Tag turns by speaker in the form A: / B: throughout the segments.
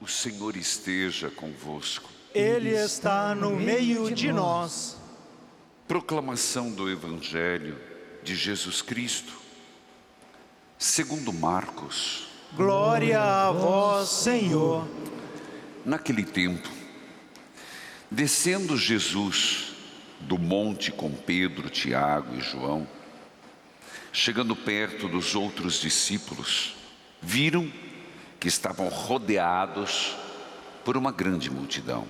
A: O Senhor esteja convosco.
B: Ele está no meio de nós.
A: Proclamação do Evangelho de Jesus Cristo, segundo Marcos.
B: Glória a vós, Senhor.
A: Naquele tempo, descendo Jesus do monte com Pedro, Tiago e João, chegando perto dos outros discípulos, viram que estavam rodeados por uma grande multidão.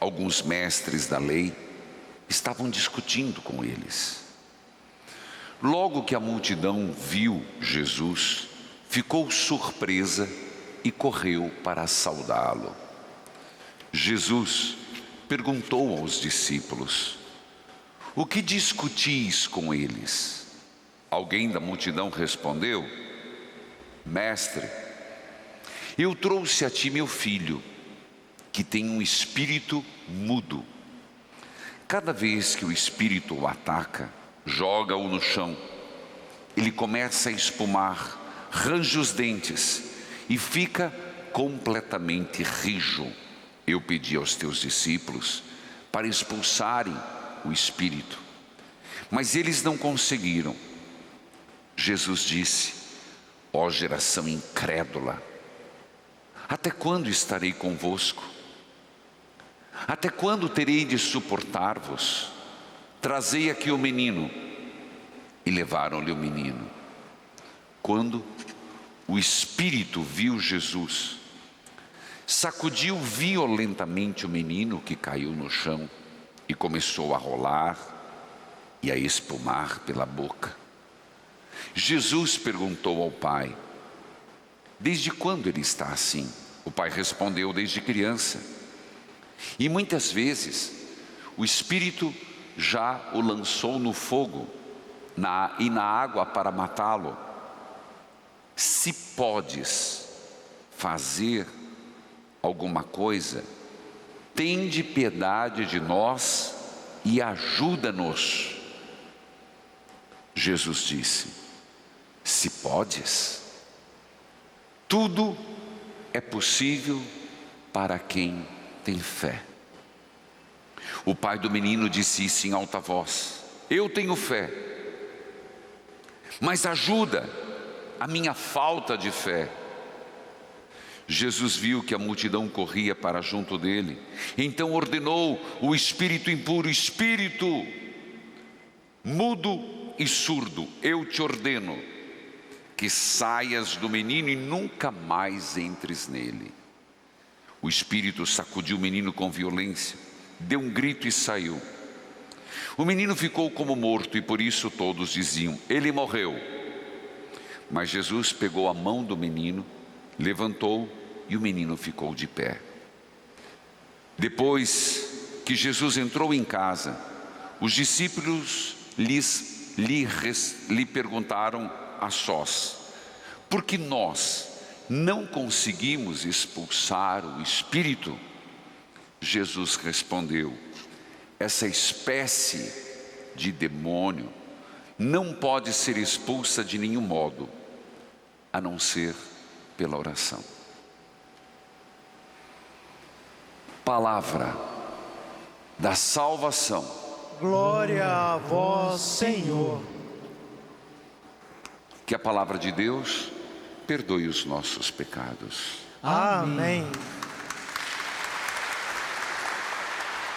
A: Alguns mestres da lei estavam discutindo com eles. Logo que a multidão viu Jesus, ficou surpresa e correu para saudá-lo. Jesus perguntou aos discípulos: o que discutis com eles? Alguém da multidão respondeu: Mestre, eu trouxe a ti meu filho, que tem um espírito mudo. Cada vez que o espírito o ataca, joga-o no chão. Ele começa a espumar, range os dentes e fica completamente rijo. Eu pedi aos teus discípulos para expulsarem o espírito, mas eles não conseguiram. Jesus disse: ó geração incrédula, até quando estarei convosco? Até quando terei de suportar-vos? Trazei aqui o menino. E levaram-lhe o menino. Quando o espírito viu Jesus, sacudiu violentamente o menino, que caiu no chão e começou a rolar e a espumar pela boca. Jesus perguntou ao pai: desde quando ele está assim? O pai respondeu: desde criança. E muitas vezes o espírito já o lançou no fogo e na água para matá-lo. Se podes fazer alguma coisa, tende piedade de nós e ajuda-nos. Jesus disse: se podes, tudo é possível para quem tem fé. O pai do menino disse isso em alta voz: eu tenho fé, mas ajuda a minha falta de fé. Jesus viu que a multidão corria para junto dele, então ordenou o espírito impuro: espírito mudo e surdo, eu te ordeno que saias do menino e nunca mais entres nele. O espírito sacudiu o menino com violência, deu um grito e saiu. O menino ficou como morto e por isso todos diziam: ele morreu. Mas Jesus pegou a mão do menino, levantou e o menino ficou de pé. Depois que Jesus entrou em casa, os discípulos lhe perguntaram a sós: por que nós não conseguimos expulsar o espírito? Jesus respondeu: essa espécie de demônio não pode ser expulsa de nenhum modo, a não ser pela oração. Palavra da salvação.
B: Glória a vós, Senhor.
A: Que a palavra de Deus perdoe os nossos pecados.
B: Amém.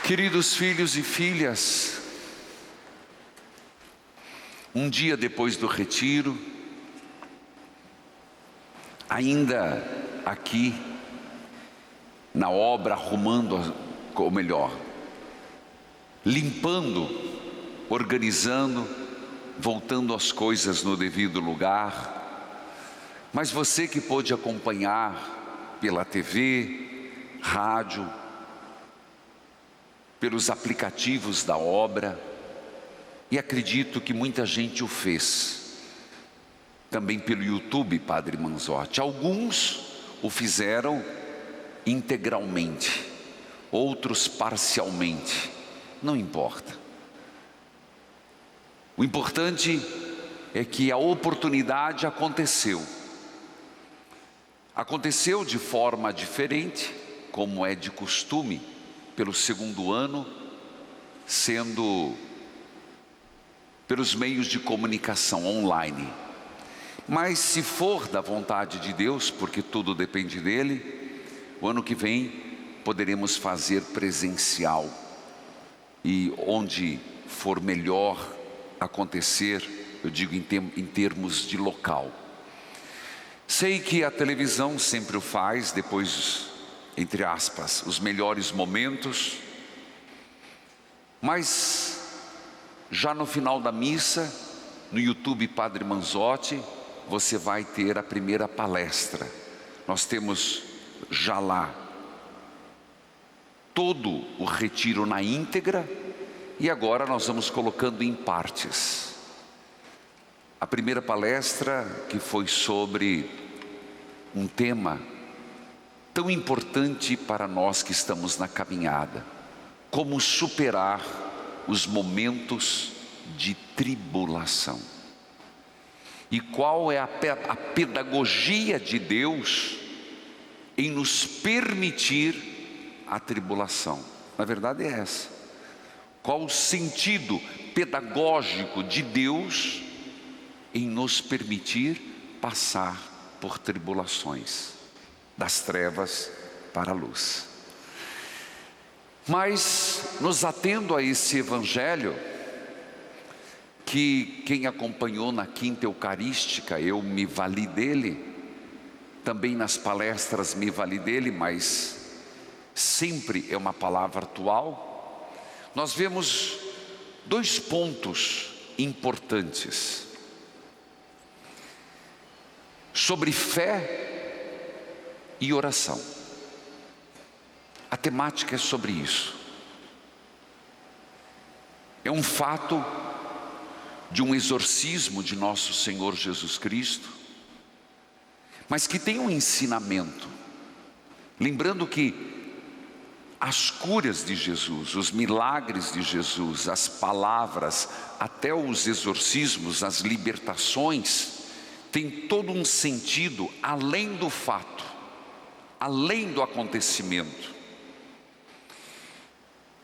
A: Queridos filhos e filhas, um dia depois do retiro, ainda aqui na obra, arrumando, ou melhor, limpando, organizando, voltando as coisas no devido lugar. Mas você que pôde acompanhar pela TV, rádio, pelos aplicativos da obra, e acredito que muita gente o fez, também pelo YouTube, Padre Manzotti. Alguns o fizeram integralmente, outros parcialmente, não importa. O importante é que a oportunidade aconteceu. Aconteceu de forma diferente, como é de costume, pelo segundo ano, sendo pelos meios de comunicação online. Mas se for da vontade de Deus, porque tudo depende dele, o ano que vem poderemos fazer presencial. E onde for melhor acontecer, eu digo em termos de local. Sei que a televisão sempre o faz, depois, entre aspas, os melhores momentos. Mas já no final da missa, no YouTube Padre Manzotti, você vai ter a primeira palestra. Nós temos já lá todo o retiro na íntegra, e agora nós vamos colocando em partes. A primeira palestra, que foi sobre um tema tão importante para nós que estamos na caminhada: como superar os momentos de tribulação. E qual é a pedagogia de Deus em nos permitir a tribulação? Na verdade é essa. Qual o sentido pedagógico de Deus em nos permitir passar por tribulações, das trevas para a luz? Mas, nos atendo a esse evangelho, que quem acompanhou na quinta eucarística, eu me vali dele, também nas palestras me vali dele, mas sempre é uma palavra atual. Nós vemos dois pontos importantes sobre fé e oração. A temática é sobre isso. É um fato de um exorcismo de nosso Senhor Jesus Cristo, mas que tem um ensinamento. Lembrando que as curas de Jesus, os milagres de Jesus, as palavras, até os exorcismos, as libertações, tem todo um sentido além do fato, além do acontecimento.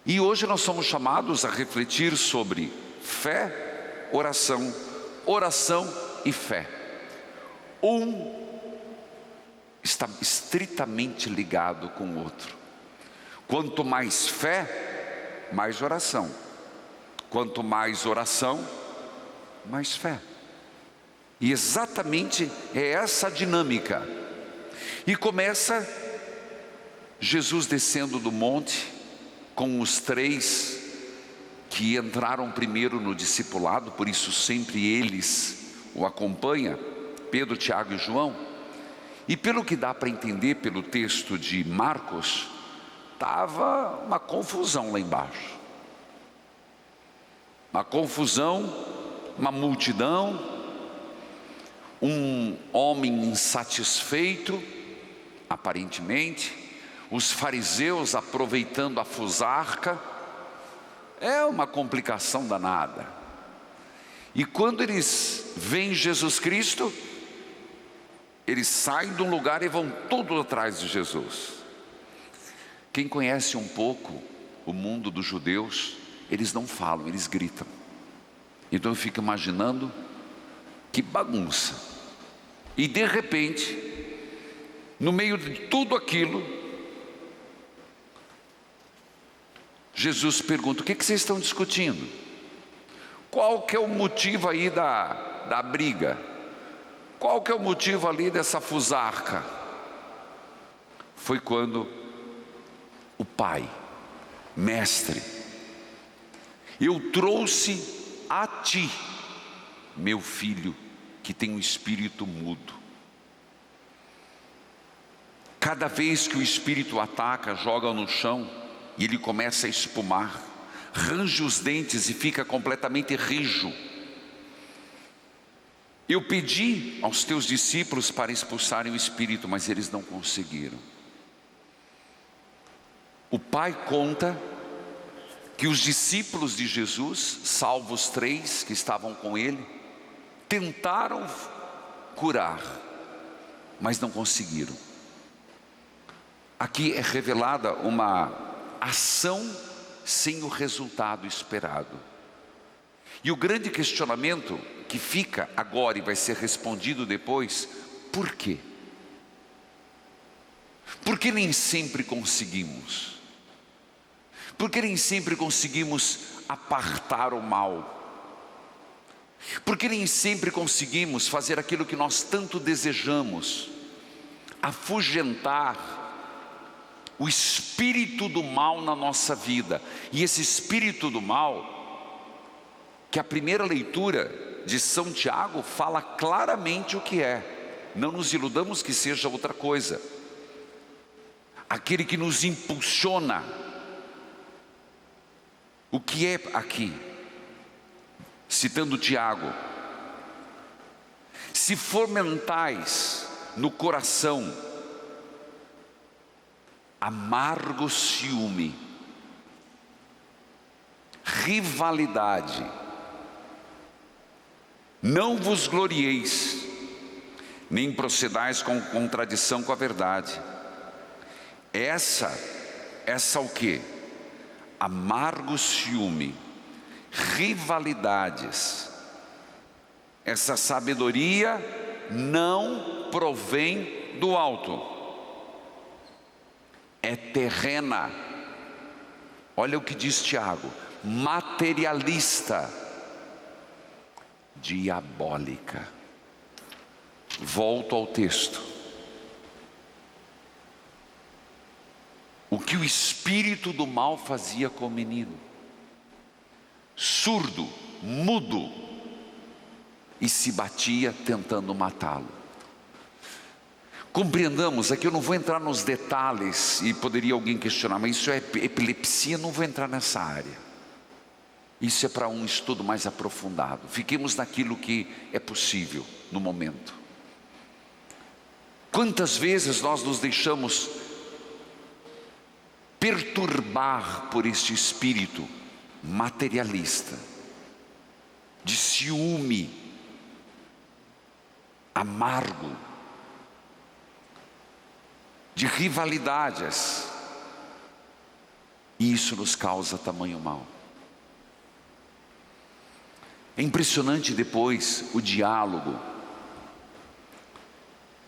A: E hoje nós somos chamados a refletir sobre fé, oração, oração e fé. Um está estritamente ligado com o outro. Quanto mais fé, mais oração. Quanto mais oração, mais fé. E exatamente é essa a dinâmica. E começa Jesus descendo do monte com os três que entraram primeiro no discipulado, por isso sempre eles o acompanham, Pedro, Tiago e João. E pelo que dá para entender pelo texto de Marcos, estava uma confusão lá embaixo. Uma confusão, uma multidão, um homem insatisfeito, aparentemente, os fariseus aproveitando a fusarca. É uma complicação danada. E quando eles veem Jesus Cristo, eles saem de um lugar e vão tudo atrás de Jesus. Quem conhece um pouco o mundo dos judeus, eles não falam, eles gritam. Então eu fico imaginando que bagunça. E de repente, no meio de tudo aquilo, Jesus pergunta: o que vocês estão discutindo? Qual que é o motivo aí da briga? Qual que é o motivo ali dessa fusarca? Foi quando o pai: mestre, eu trouxe a ti meu filho que tem um espírito mudo. Cada vez que o espírito ataca, joga no chão e ele começa a espumar, range os dentes e fica completamente rijo. Eu pedi aos teus discípulos para expulsarem o espírito, mas eles não conseguiram. O pai conta que os discípulos de Jesus, salvo os três que estavam com ele, tentaram curar, mas não conseguiram. Aqui é revelada uma ação sem o resultado esperado. E o grande questionamento que fica agora e vai ser respondido depois: por quê? Porque nem sempre conseguimos. Porque nem sempre conseguimos apartar o mal. Porque nem sempre conseguimos fazer aquilo que nós tanto desejamos, afugentar o espírito do mal na nossa vida. E esse espírito do mal, que a primeira leitura de São Tiago fala claramente o que é. Não nos iludamos que seja outra coisa. Aquele que nos impulsiona. O que é aqui? Citando Tiago: se fomentais no coração amargo ciúme, rivalidade, não vos glorieis, nem procedais com contradição com a verdade. Essa o quê? Amargo ciúme, rivalidades. Essa sabedoria não provém do alto, é terrena. Olha o que diz Tiago: materialista, diabólica. Volto ao texto. O que o espírito do mal fazia com o menino? Surdo, mudo, e se batia tentando matá-lo. Compreendamos, aqui eu não vou entrar nos detalhes, e poderia alguém questionar, mas isso é epilepsia? Não vou entrar nessa área. Isso é para um estudo mais aprofundado. Fiquemos naquilo que é possível no momento. Quantas vezes nós nos deixamos perturbar por este espírito materialista, de ciúme, amargo, de rivalidades, e isso nos causa tamanho mal. É impressionante depois o diálogo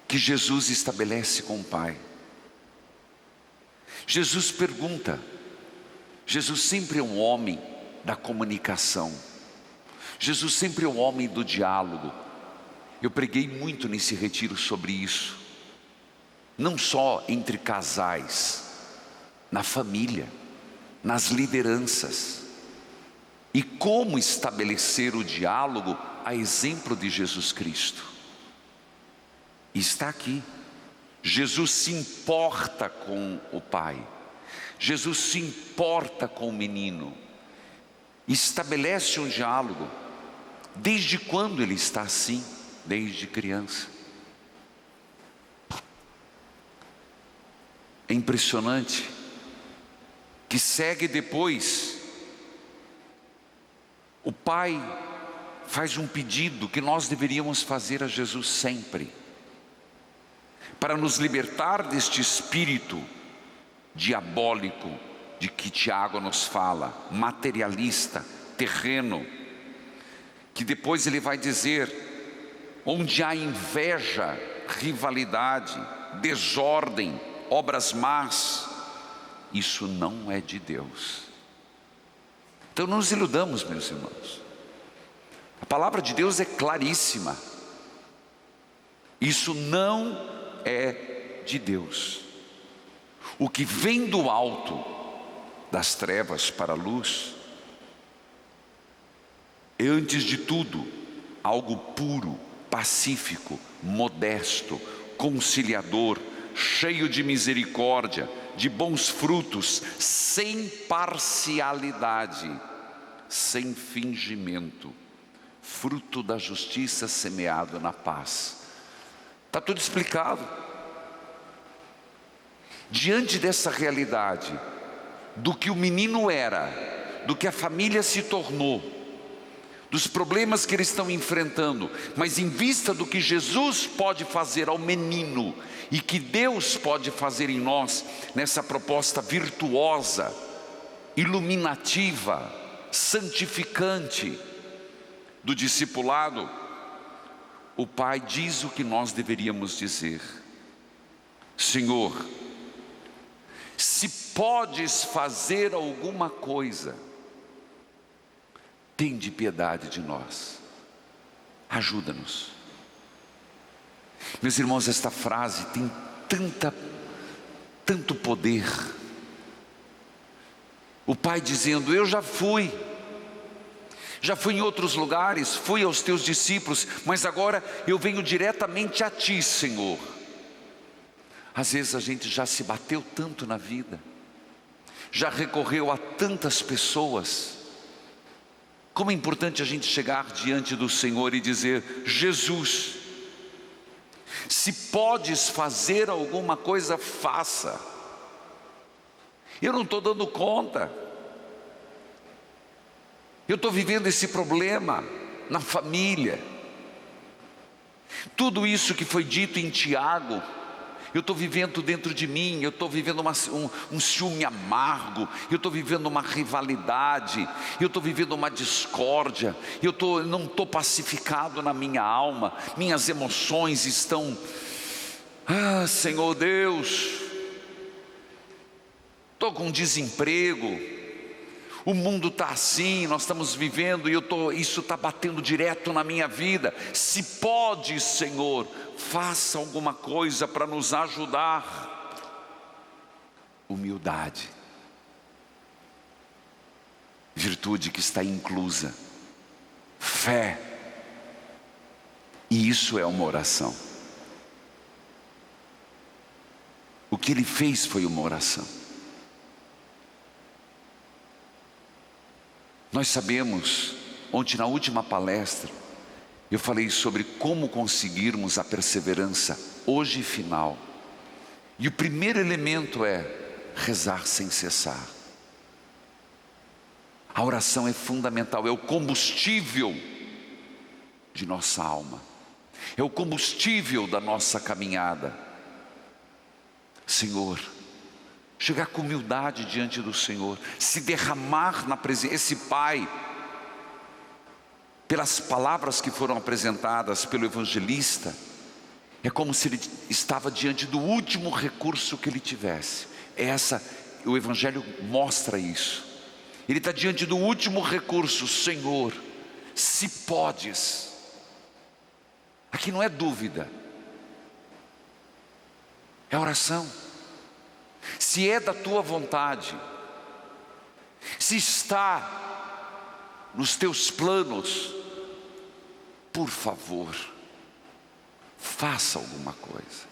A: que Jesus estabelece com o Pai. Jesus pergunta. Jesus sempre é um homem da comunicação. Jesus sempre é um homem do diálogo. Eu preguei muito nesse retiro sobre isso. Não só entre casais, na família, nas lideranças. E como estabelecer o diálogo a exemplo de Jesus Cristo. E está aqui. Jesus se importa com o Pai. Jesus se importa com o menino. Estabelece um diálogo. Desde quando ele está assim? Desde criança. É impressionante que segue depois. O Pai faz um pedido que nós deveríamos fazer a Jesus sempre, para nos libertar deste espírito diabólico de que Tiago nos fala, materialista, terreno, que depois ele vai dizer, onde há inveja, rivalidade, desordem, obras más, isso não é de Deus. Então não nos iludamos, meus irmãos. A palavra de Deus é claríssima. Isso não é de Deus. O que vem do alto, das trevas para a luz, é antes de tudo algo puro, pacífico, modesto, conciliador, cheio de misericórdia, de bons frutos, sem parcialidade, sem fingimento, fruto da justiça semeado na paz. Está tudo explicado. Diante dessa realidade, do que o menino era, do que a família se tornou, dos problemas que eles estão enfrentando, mas em vista do que Jesus pode fazer ao menino e que Deus pode fazer em nós, nessa proposta virtuosa, iluminativa, santificante do discipulado, o Pai diz o que nós deveríamos dizer: Senhor, se podes fazer alguma coisa, tende piedade de nós, ajuda-nos. Meus irmãos, esta frase tem tanto poder. O Pai dizendo: eu já fui em outros lugares, fui aos teus discípulos, mas agora eu venho diretamente a ti, Senhor. Às vezes a gente já se bateu tanto na vida, já recorreu a tantas pessoas. Como é importante a gente chegar diante do Senhor e dizer: Jesus, se podes fazer alguma coisa, faça. Eu não estou dando conta. Eu estou vivendo esse problema na família. Tudo isso que foi dito em Tiago, eu estou vivendo dentro de mim. Eu estou vivendo um ciúme amargo, eu estou vivendo uma rivalidade, eu estou vivendo uma discórdia, não estou pacificado na minha alma, minhas emoções estão, Senhor Deus, estou com desemprego, o mundo está assim, nós estamos vivendo, e isso está batendo direto na minha vida. Se pode, Senhor, faça alguma coisa para nos ajudar. Humildade, virtude que está inclusa, fé, e isso é uma oração. O que ele fez foi uma oração. Nós sabemos, ontem na última palestra, eu falei sobre como conseguirmos a perseverança hoje final. E o primeiro elemento é rezar sem cessar. A oração é fundamental, é o combustível de nossa alma, é o combustível da nossa caminhada. Senhor, chegar com humildade diante do Senhor, se derramar na presença. Esse Pai, pelas palavras que foram apresentadas pelo evangelista, é como se ele estava diante do último recurso que ele tivesse. O evangelho mostra isso. Ele está diante do último recurso. Senhor, se podes. Aqui não é dúvida, é oração. Se é da tua vontade, se está nos teus planos, por favor, faça alguma coisa.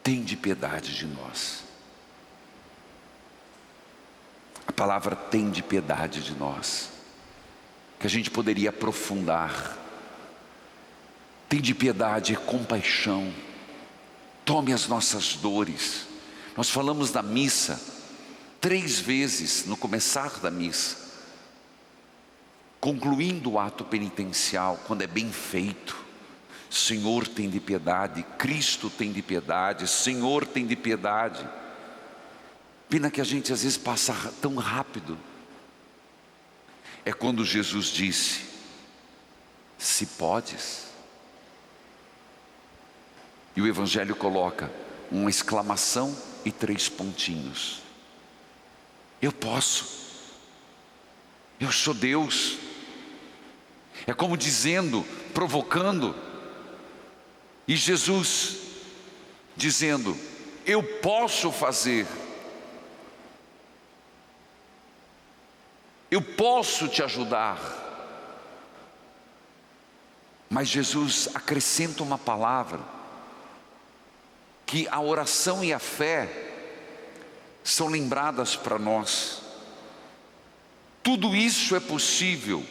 A: Tende piedade de nós. A palavra tende piedade de nós, que a gente poderia aprofundar. Tende piedade é compaixão. Tome as nossas dores. Nós falamos da missa 3 vezes no começar da missa, concluindo o ato penitencial, quando é bem feito. Senhor, tem de piedade. Cristo tem de piedade. Senhor, tem de piedade. Pena que a gente às vezes passa tão rápido. É quando Jesus disse: se podes. E o Evangelho coloca uma exclamação e 3 pontinhos. Eu posso. Eu sou Deus. É como dizendo, provocando. E Jesus dizendo: eu posso fazer. Eu posso te ajudar. Mas Jesus acrescenta uma palavra, que a oração e a fé são lembradas para nós. Tudo isso é possível,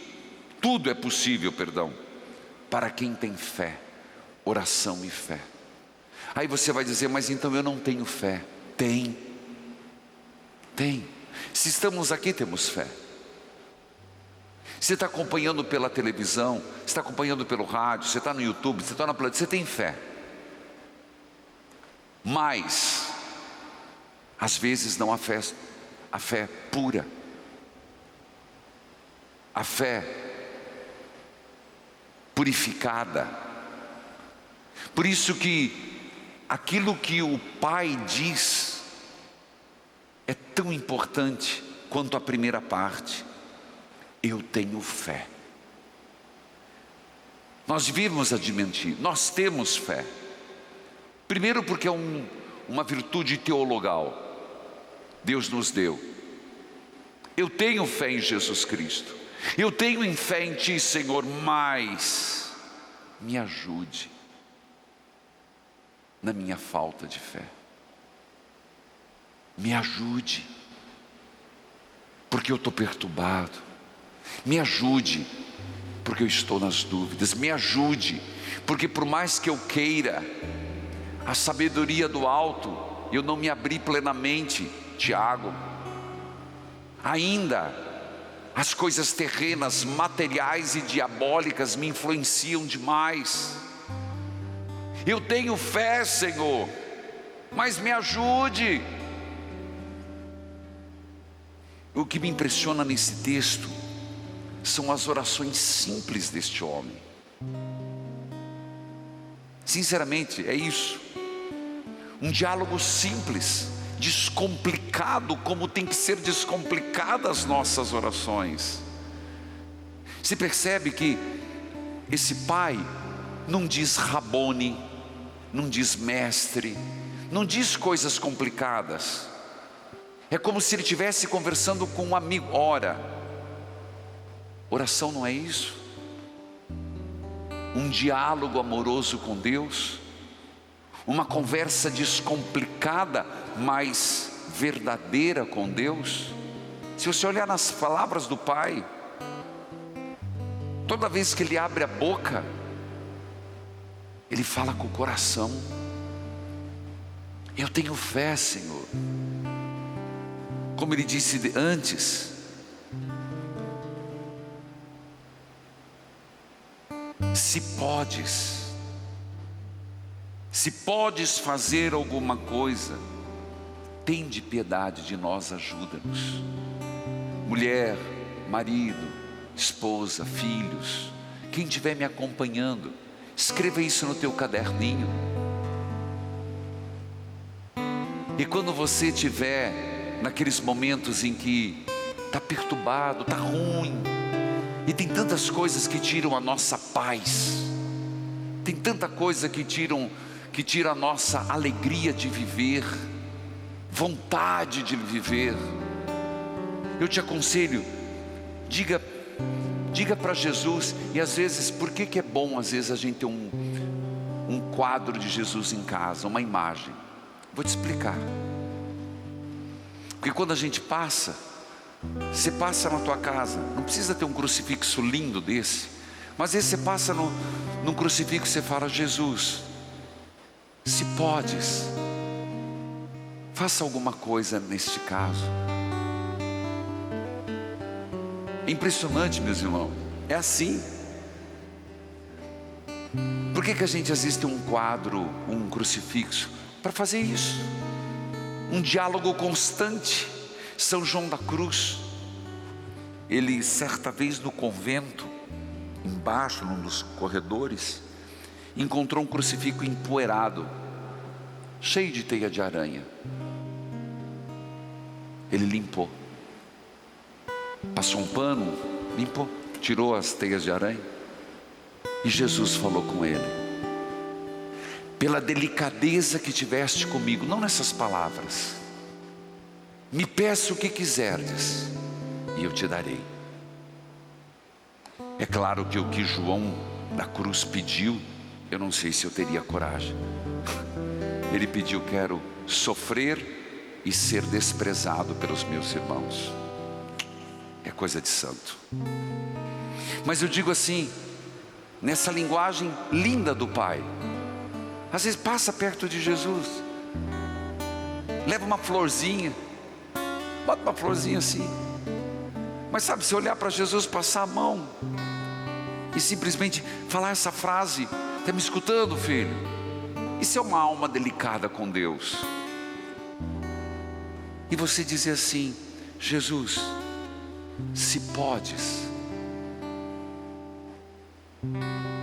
A: para quem tem fé, oração e fé. Aí você vai dizer: mas então eu não tenho fé. Tem. Se estamos aqui, temos fé. Você está acompanhando pela televisão, você está acompanhando pelo rádio, você está no YouTube, você está na planeta, você tem fé. Mas, às vezes não há fé, a fé pura, a fé purificada. Por isso que aquilo que o Pai diz é tão importante quanto a primeira parte. Eu tenho fé. Nós devemos admitir, nós temos fé. Primeiro porque é uma virtude teologal, Deus nos deu. Eu tenho fé em Jesus Cristo, eu tenho fé em Ti, Senhor, mas me ajude na minha falta de fé. Me ajude, porque eu estou perturbado. Me ajude, porque eu estou nas dúvidas. Me ajude, porque por mais que eu queira a sabedoria do alto, eu não me abri plenamente, Tiago. Ainda as coisas terrenas, materiais e diabólicas me influenciam demais. Eu tenho fé, Senhor, mas me ajude. O que me impressiona nesse texto são as orações simples deste homem. Sinceramente, é isso. Um diálogo simples, descomplicado, como tem que ser descomplicadas as nossas orações. Se percebe que esse pai não diz Rabone, não diz mestre, não diz coisas complicadas. É como se ele estivesse conversando com um amigo. Ora, oração não é isso? Um diálogo amoroso com Deus, uma conversa descomplicada, mas verdadeira com Deus. Se você olhar nas palavras do Pai, toda vez que ele abre a boca, ele fala com o coração. Eu tenho fé, Senhor. Como ele disse antes, se podes fazer alguma coisa, tende piedade de nós, ajuda-nos. Mulher, marido, esposa, filhos, quem estiver me acompanhando, escreva isso no teu caderninho. E quando você estiver naqueles momentos em que está perturbado, está ruim, e tem tantas coisas que tiram a nossa paz, tem tanta coisa que tira a nossa alegria de viver, vontade de viver, eu te aconselho, diga para Jesus. E às vezes, por que é bom às vezes a gente ter um quadro de Jesus em casa, uma imagem? Vou te explicar. Porque quando a gente passa, você passa na tua casa, não precisa ter um crucifixo lindo desse, mas às vezes você passa num crucifixo e você fala: Jesus, se podes, faça alguma coisa neste caso. É impressionante, meus irmãos, é assim. Por que a gente às vezes tem um quadro, um crucifixo? Para fazer isso, um diálogo constante. São João da Cruz, ele certa vez no convento, embaixo, num dos corredores, encontrou um crucifixo empoeirado, cheio de teia de aranha. Ele limpou, passou um pano, limpou, tirou as teias de aranha. E Jesus falou com ele: pela delicadeza que tiveste comigo, não nessas palavras, me peça o que quiserdes e eu te darei. É claro que o que João da Cruz pediu, eu não sei se eu teria coragem. Ele pediu: quero sofrer e ser desprezado pelos meus irmãos. É coisa de santo. Mas eu digo assim, nessa linguagem linda do Pai, às vezes passa perto de Jesus, leva uma florzinha, bota uma florzinha assim, Mas sabe, se olhar para Jesus, passar a mão e simplesmente falar essa frase: está me escutando, filho? Isso é uma alma delicada com Deus. E você dizer assim: Jesus, se podes,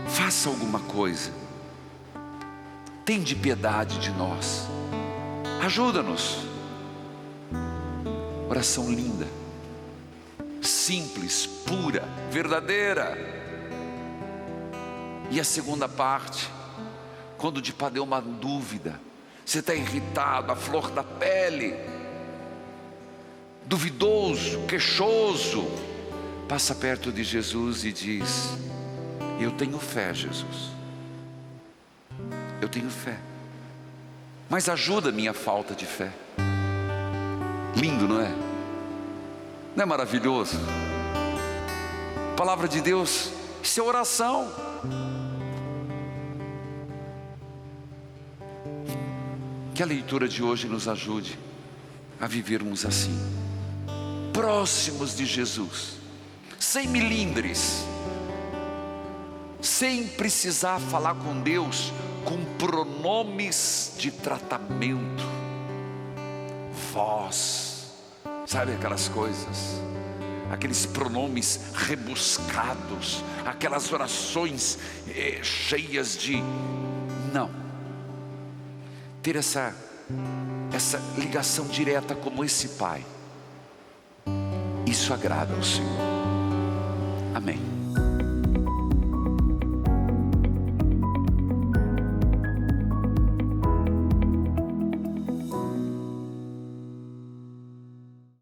A: faça alguma coisa, tende piedade de nós, ajuda-nos. Oração linda, simples, pura, verdadeira. E a segunda parte, quando de pá deu uma dúvida, você está irritado, a flor da pele, duvidoso, queixoso, passa perto de Jesus e diz: eu tenho fé, Jesus, eu tenho fé, mas ajuda a minha falta de fé. Lindo, não é? Não é maravilhoso? Palavra de Deus, isso é oração. Que a leitura de hoje nos ajude a vivermos assim, próximos de Jesus, sem milindres, sem precisar falar com Deus com pronomes de tratamento, vós, sabe aquelas coisas, aqueles pronomes rebuscados, aquelas orações cheias de não. Ter essa ligação direta como esse Pai, isso agrada ao Senhor. Amém.